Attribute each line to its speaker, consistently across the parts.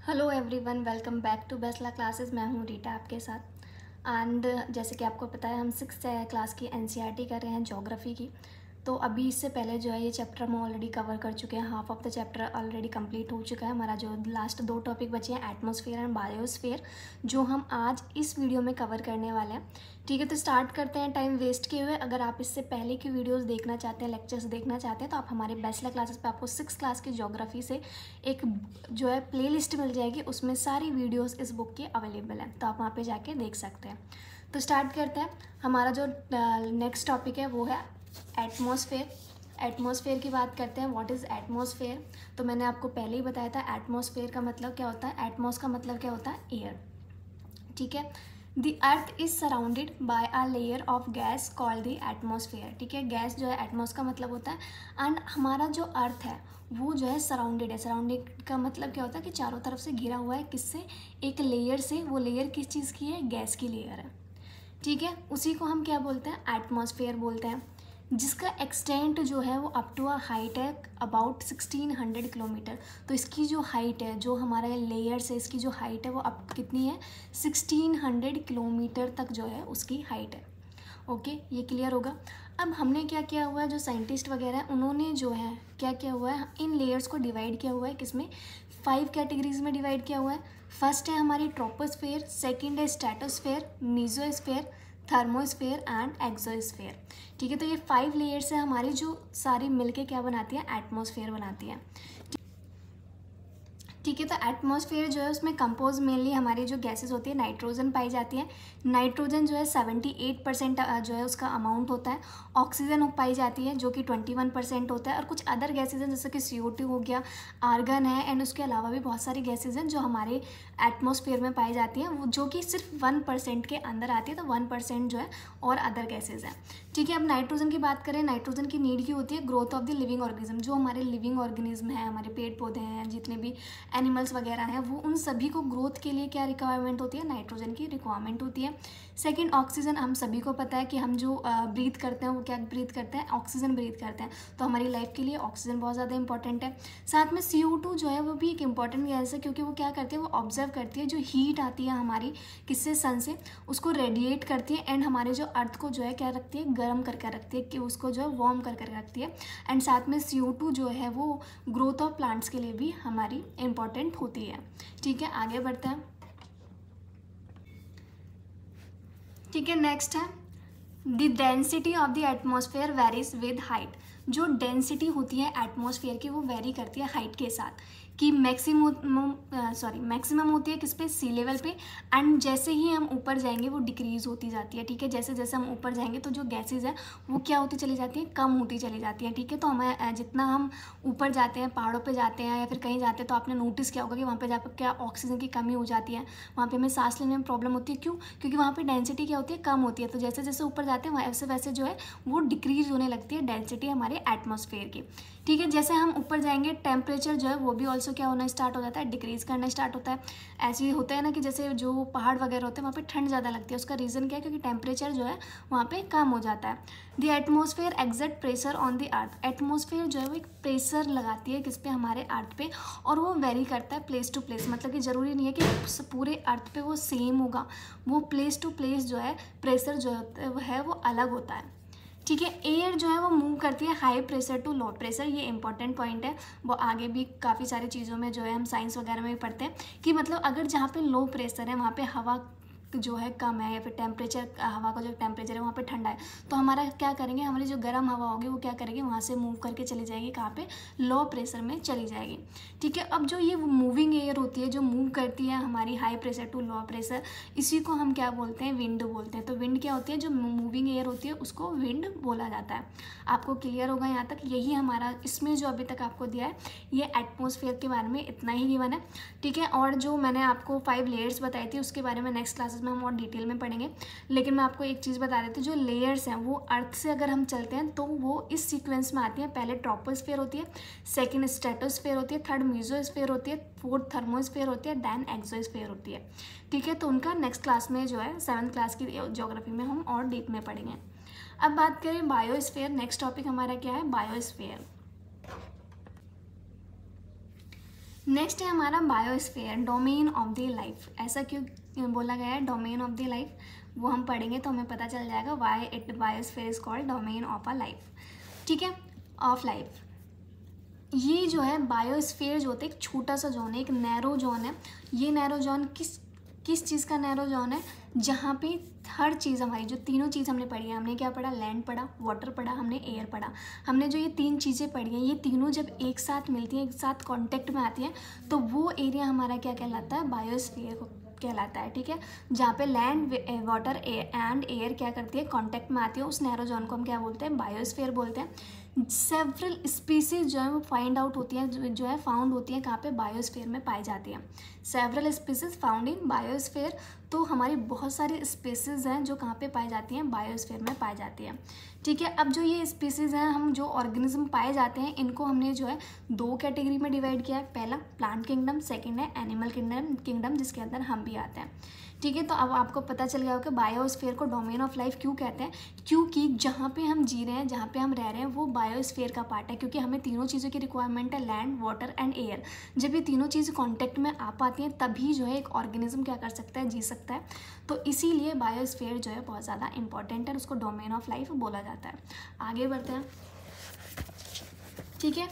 Speaker 1: Hello everyone, welcome back to Besla classes. मैं हूँ रीटा आपके साथ। एंड जैसे कि आपको पता है हम 6th क्लास की एनसीईआरटी कर रहे हैं ज्योग्राफी की। तो अभी इससे पहले जो है ये चैप्टर हम ऑलरेडी कवर कर चुके हैं। Half of the chapter already complete हो चुका है। हमारा जो लास्ट 2 टॉपिक बचे हैं एटमॉस्फेयर एंड बायोस्फेयर, जो हम आज इस वीडियो में कवर करने वाले हैं। ठीक है, तो स्टार्ट करते हैं टाइम वेस्ट किए हुए। अगर आप इससे पहले की वीडियोस देखना चाहते हैं, लेक्चर्स देखना चाहते हैं, तो आप हमारे बेस्ला क्लासेस पे आपको 6th क्लास की ज्योग्राफी से एक जो है प्लेलिस्ट मिल जाएगी। उसमें सारी वीडियोस इस बुक की अवेलेबल है, तो आप वहाँ पे जाके देख सकते हैं। तो स्टार्ट करते हैं। हमारा जो नेक्स्ट टॉपिक है वो है एटमॉस्फेयर। एटमॉस्फेयर की बात करते हैं। What is atmosphere? तो मैंने आपको पहले ही बताया था एटमॉस्फेयर का मतलब क्या होता है। एटमॉस का मतलब क्या होता है? एयर। ठीक है। The earth is surrounded by a layer of gas called the atmosphere. ठीक है, गैस जो है एटमॉस का मतलब होता है। एंड हमारा जो अर्थ है वो जो है सराउंडेड है। सराउंडेड का मतलब क्या होता है कि चारों तरफ से घिरा हुआ है। किससे? एक लेयर से। वो लेयर किस चीज़ की है? गैस की लेयर है। ठीक है, उसी को हम क्या बोलते हैं? एटमॉस्फेयर बोलते हैं। जिसका एक्सटेंट जो है वो अप टू अ हाइट है अबाउट 1600 किलोमीटर। तो इसकी जो हाइट है, जो हमारे लेयर से इसकी जो हाइट है वो अब कितनी है? 1600 किलोमीटर तक जो है उसकी हाइट है। ओके, ये क्लियर होगा। अब हमने क्या किया हुआ है, जो साइंटिस्ट वगैरह हैं उन्होंने जो है क्या किया हुआ है, इन लेयर्स को डिवाइड किया हुआ है। किसमें? 5 कैटेगरीज में डिवाइड किया हुआ है। फर्स्ट है हमारी ट्रोपोस्फेयर, सेकंड है stratosphere, mesosphere, thermosphere and exosphere. ठीक है, तो ये 5 लेयर्स है हमारी, जो सारी मिलके क्या बनाती है? एटमॉस्फेयर बनाती है। ठीक है, तो एटमॉस्फेयर जो है उसमें कंपोज मेनली हमारी जो गैसेस होती है नाइट्रोजन पाई जाती है। नाइट्रोजन जो है 78% जो है उसका अमाउंट होता है। ऑक्सीजन पाई जाती है जो कि 21% होता है। और कुछ अदर गैसेज हैं जैसे कि CO2 हो गया, आर्गन है, एंड उसके अलावा भी बहुत सारी गैसेज हैं जो हमारे एटमॉस्फेयर में पाई जाती हैं, वो जो कि सिर्फ 1% के अंदर आती है। तो 1% जो है और अदर गैसेज हैं। ठीक है, अब नाइट्रोजन की बात करें। नाइट्रोजन की नीड की होती है growth of the living organism. जो हमारे लिविंग ऑर्गेनिज्म है, हमारे पेड़ पौधे हैं, जितने भी एनिमल्स वगैरह हैं, वो उन सभी को ग्रोथ के लिए क्या रिक्वायरमेंट होती है? नाइट्रोजन की रिक्वायरमेंट होती है। Second, oxygen. हम सभी को पता है कि हम जो ब्रीथ करते हैं वो क्या ब्रीथ करते हैं? ऑक्सीजन ब्रीथ करते हैं। तो हमारी लाइफ के लिए ऑक्सीजन बहुत ज़्यादा इंपॉर्टेंट है। साथ में CO2 जो है वो भी एक इंपॉर्टेंट गैस है, क्योंकि वो क्या करती है? वो ऑब्जर्व करती है जो हीट आती है हमारी किससे? सन से, उसको रेडिएट करती है। एंड हमारे जो अर्थ को जो है क्या रखती है? गर्म करके रखती है, कि उसको जो है वार्म करके रखती है। एंड साथ में CO2 जो है वो ग्रोथ ऑफ प्लांट्स के लिए भी हमारी इंपॉर्टेंट होती है। ठीक है, आगे बढ़ते हैं। ठीक है, नेक्स्ट है the density of the atmosphere varies with height. जो डेंसिटी होती है एटमॉस्फेयर की वो वेरी करती है हाइट के साथ। कि मैक्सिमम होती है किस पे? सी लेवल पे। एंड जैसे ही हम ऊपर जाएंगे वो डिक्रीज होती जाती है। ठीक है, जैसे जैसे हम ऊपर जाएंगे तो जो गैसेज है वो क्या होती चली जाती है? कम होती चली जाती है। ठीक है, तो हमें जितना हम ऊपर जाते हैं, पहाड़ों पे जाते हैं या फिर कहीं जाते हैं, तो आपने नोटिस किया होगा कि वहाँ पे जाकर क्या ऑक्सीजन की कमी हो जाती है। वहाँ पे हमें सांस लेने में प्रॉब्लम होती है। क्यों? क्योंकि वहाँ पे डेंसिटी क्या होती है? कम होती है। तो जैसे जैसे ऊपर जाते हैं वैसे वैसे जो है वो डिक्रीज होने लगती है डेंसिटी हमारे एटमॉस्फेयर की। ठीक है, जैसे हम ऊपर जाएंगे टेम्परेचर जो है वो भी ऑल्सो क्या होना स्टार्ट हो जाता है? डिक्रीज करना स्टार्ट होता है। ऐसे ही होता है ना कि जैसे जो पहाड़ वगैरह होते हैं वहाँ पे ठंड ज़्यादा लगती है। उसका रीज़न क्या है? क्योंकि टेम्परेचर जो है वहाँ पे कम हो जाता है। The atmosphere exert pressure on the earth. Atmosphere जो है वो एक प्रेशर लगाती है किस पे? हमारे अर्थ पे। और वो वेरी करता है प्लेस टू प्लेस। मतलब कि ज़रूरी नहीं है कि पूरे अर्थ पे वो सेम होगा। वो प्लेस टू प्लेस जो है प्रेशर जो है वो अलग होता है। ठीक है, एयर जो है वो मूव करती है high pressure to low pressure. ये इंपॉर्टेंट पॉइंट है। वो आगे भी काफ़ी सारी चीज़ों में जो है हम साइंस वगैरह में भी पढ़ते हैं कि मतलब अगर जहाँ पे लो प्रेशर है वहाँ पे हवा जो है कम है, या फिर टेम्परेचर, हवा का जो टेम्परेचर है वहाँ पे ठंडा है, तो हमारा क्या करेंगे? हमारी जो गर्म हवा होगी वो क्या करेगी? वहाँ से मूव करके चली जाएगी कहाँ पे? लो प्रेशर में चली जाएगी। ठीक है, अब जो ये मूविंग एयर होती है जो मूव करती है हमारी high pressure to low pressure, इसी को हम क्या बोलते हैं? विंड बोलते हैं। तो विंड क्या होती है? जो मूविंग एयर होती है उसको विंड बोला जाता है। आपको क्लियर होगा यहाँ तक? यही हमारा इसमें जो अभी तक आपको दिया है ये एटमॉस्फेयर के बारे में इतना ही गिवन है। ठीक है, और जो मैंने आपको 5 लेयर्स बताई थी उसके बारे में नेक्स्ट क्लासेस में हम और डिटेल में पढ़ेंगे। लेकिन मैं आपको एक चीज़ बता देती हूँ, जो लेयर्स हैं वो अर्थ से अगर हम चलते हैं तो वो इस सीक्वेंस में आती हैं। पहले ट्रोपोस्फेयर होती है, सेकंड स्ट्रेटोस्फेयर होती है, थर्ड मीजोस्फेयर होती है, फोर्थ थर्मोस्फेयर होती है, देन एक्सोस्फेयर होती है। ठीक है, तो उनका नेक्स्ट क्लास में जो है 7th क्लास की ज्योग्राफी में हम और डीप में पढ़ेंगे। अब बात करें बायोस्फेयर। नेक्स्ट टॉपिक हमारा क्या है? बायोस्फेयर। नेक्स्ट है हमारा biosphere, domain of the life. ऐसा क्यों बोला गया है डोमेन ऑफ द लाइफ, वो हम पढ़ेंगे तो हमें पता चल जाएगा why it biosphere is called domain of a life. ठीक है, ऑफ लाइफ। ये जो है बायोस्फीयर जो होता है एक छोटा सा जोन है, एक नैरो जोन है। ये नैरो जोन किस चीज़ का नैरो जोन है, जहाँ पे हर चीज़ हमारी जो तीनों चीज़ हमने पढ़ी है, हमने क्या पढ़ा, लैंड पढ़ा, वाटर पढ़ा, हमने एयर पढ़ा। हमने जो ये तीन चीज़ें पढ़ी हैं, ये तीनों जब एक साथ मिलती हैं, एक साथ कांटेक्ट में आती हैं, तो वो एरिया हमारा क्या कहलाता है, बायोस्फीयर को कहलाता है। ठीक है, जहाँ पे लैंड, वाटर एंड एयर क्या करती है, कांटेक्ट में आती है, उस नैरो जोन को हम क्या बोलते हैं, बायोस्फीयर बोलते हैं। सेवरल स्पीसीज जो है वो फाइंड आउट होती है, जो है फाउंड होती है कहाँ पे, बायोस्फीयर में पाई जाती है। Several species found in biosphere, तो हमारी बहुत सारी स्पीसीज हैं जो कहाँ पे पाई जाती हैं, बायोस्फीयर में पाई जाती है। ठीक है, अब जो ये स्पीसीज हैं, हम जो ऑर्गेनिज्म पाए जाते हैं, इनको हमने जो है दो कैटेगरी में डिवाइड किया है। पहला प्लांट किंगडम, सेकंड है एनिमल किंगडम जिसके अंदर हम भी आते हैं। ठीक है, तो अब आपको पता चल गया होगा बायोस्फीयर को डोमेन ऑफ लाइफ क्यों कहते हैं, क्योंकि जहाँ पे हम जी रहे हैं, जहाँ पे हम रह रहे हैं, वो बायोस्फीयर का पार्ट है। क्योंकि हमें तीनों चीज़ों की रिक्वायरमेंट है, लैंड, वाटर एंड एयर। जब ये तीनों चीज़ कॉन्टेक्ट में आ पाती हैं, तभी जो है एक ऑर्गेनिज्म क्या कर सकता है, जी सकता है। तो इसीलिए बायोस्फीयर जो है बहुत ज़्यादा इंपॉर्टेंट है, उसको डोमेन ऑफ लाइफ बोला जाता है। आगे बढ़ते हैं। ठीक है,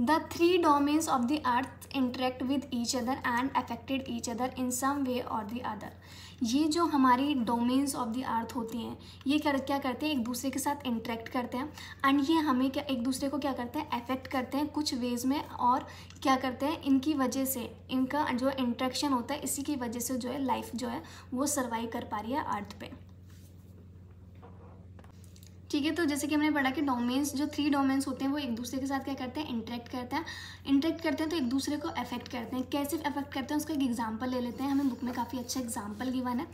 Speaker 1: The three domains of the earth interact with each other and affected each other in some way or the other। ये जो हमारी डोमेन्स ऑफ द अर्थ होती हैं, ये क्या करते हैं, एक दूसरे के साथ इंटरेक्ट करते हैं, एंड ये हमें क्या एक दूसरे को क्या करते हैं, अफेक्ट करते हैं कुछ वेज में। और क्या करते हैं, इनकी वजह से, इनका जो इंटरेक्शन होता है, इसी की वजह से जो है लाइफ जो है वो सर्वाइव कर पा रही है अर्थ पे। ठीक है, तो जैसे कि हमने पढ़ा कि डोमेन्स, जो थ्री डोमेन्स होते हैं, वो एक दूसरे के साथ क्या करते हैं, इंटरेक्ट करते हैं तो एक दूसरे को अफेक्ट करते हैं। कैसे अफेक्ट करते हैं, उसका एक एग्जांपल ले लेते हैं। हमें बुक में काफ़ी अच्छा एग्जांपल गिवन है।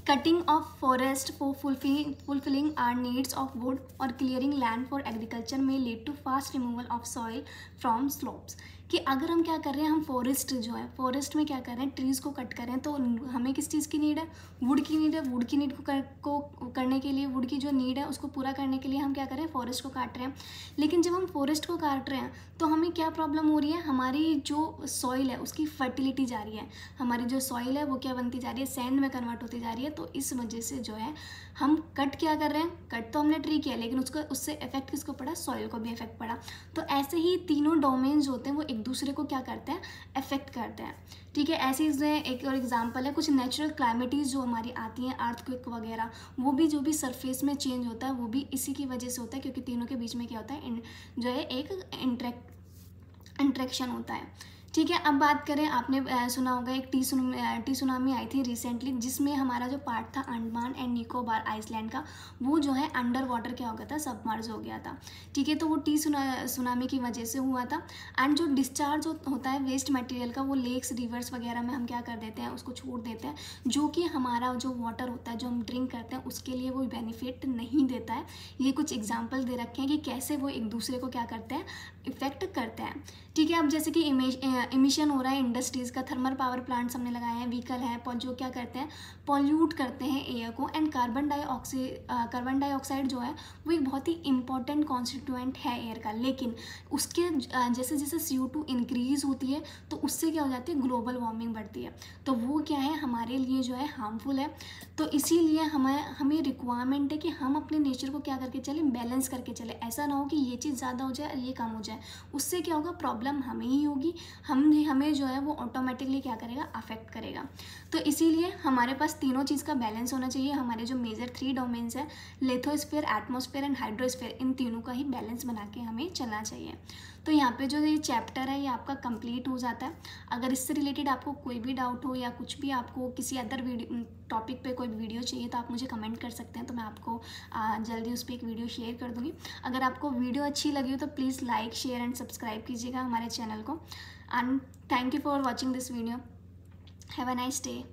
Speaker 1: Cutting of forest for fulfilling our needs of wood और क्लियरिंग लैंड फॉर एग्रीकल्चर में lead to fast removal of soil from slopes. कि अगर हम क्या कर रहे हैं, हम फॉरेस्ट जो है, फॉरेस्ट में क्या कर रहे हैं, ट्रीज़ को कट कर रहे हैं, तो हमें किस चीज़ की नीड है, वुड की नीड है। वुड की नीड को करने के लिए, वुड की जो नीड है उसको पूरा करने के लिए हम क्या कर रहे हैं, फॉरेस्ट को काट रहे हैं। लेकिन जब हम फॉरेस्ट को काट रहे हैं तो हमें क्या प्रॉब्लम हो रही है, हमारी जो सॉइल है उसकी फर्टिलिटी जा रही है, हमारी जो सॉइल है वो क्या बनती जा रही है, सैंड में कन्वर्ट होती जा रही है। तो इस वजह से जो है हम कट क्या कर रहे हैं, कट तो हमने ट्री किया, लेकिन उससे इफेक्ट किसको पड़ा, सॉइल को भी इफेक्ट पड़ा। तो ऐसे ही तीनों डोमेन्स होते हैं वो एक दूसरे को क्या करते हैं, अफेक्ट करते हैं। ठीक है, ऐसे इसमें एक और एग्जांपल है, कुछ नेचुरल क्लाइमेटीज़ जो हमारी आती हैं, अर्थक्वेक वगैरह, वो भी जो भी सरफेस में चेंज होता है, वो भी इसी की वजह से होता है, क्योंकि तीनों के बीच में क्या होता है, जो है एक इंट्रैक्शन होता है। ठीक है, अब बात करें, आपने सुना होगा एक टी सुनामी आई थी रिसेंटली, जिसमें हमारा जो पार्ट था अंडमान एंड निकोबार आइसलैंड का, वो जो है अंडर वाटर क्या हो गया था, सबमर्ज हो गया था। ठीक है, तो वो सुनामी की वजह से हुआ था। एंड जो डिस्चार्ज होता है वेस्ट मटेरियल का, वो लेक्स, रिवर्स वगैरह में हम क्या कर देते हैं, उसको छोड़ देते हैं, जो कि हमारा जो वाटर होता है, जो हम ड्रिंक करते हैं, उसके लिए वो बेनिफिट नहीं देता है। ये कुछ एग्जाम्पल दे रखे हैं कि कैसे वो एक दूसरे को क्या करते हैं, इफेक्ट करते हैं। ठीक है, अब जैसे कि इमिशन हो रहा है इंडस्ट्रीज़ का, थर्मल पावर प्लांट्स हमने लगाए हैं, व्हीकल है, जो क्या करते हैं, पॉल्यूट करते हैं एयर को। एंड कार्बन डाइऑक्साइड जो है वो एक बहुत ही इंपॉर्टेंट कॉन्स्टिट्यूएंट है एयर का, लेकिन उसके जैसे जैसे CO2 इंक्रीज होती है तो उससे क्या हो जाती है, ग्लोबल वार्मिंग बढ़ती है। तो वो क्या है, हमारे लिए जो है हार्मफुल है। तो इसीलिए हमें रिक्वायरमेंट है कि हम अपने नेचर को क्या करके चलें, बैलेंस करके चलें। ऐसा ना हो कि ये चीज़ ज़्यादा हो जाए और ये कम हो जाए, उससे क्या होगा, प्रॉब्लम हमें ही होगी, हमें जो है वो ऑटोमेटिकली क्या करेगा, अफेक्ट करेगा। तो इसीलिए हमारे पास तीनों चीज़ का बैलेंस होना चाहिए। हमारे जो मेजर 3 डोमेन्स है, लिथोस्फीयर, एटमॉस्फेयर एंड हाइड्रोस्फीयर, इन तीनों का ही बैलेंस बना के हमें चलना चाहिए। तो यहाँ पे जो ये चैप्टर है ये आपका कंप्लीट हो जाता है। अगर इससे रिलेटेड आपको कोई भी डाउट हो या कुछ भी आपको किसी अदर टॉपिक पे कोई वीडियो चाहिए तो आप मुझे कमेंट कर सकते हैं, तो मैं आपको जल्दी उस पर एक वीडियो शेयर कर दूँगी। अगर आपको वीडियो अच्छी लगी हो तो please like, share and subscribe कीजिएगा हमारे चैनल को। And thank you for watching this video. Have a nice day.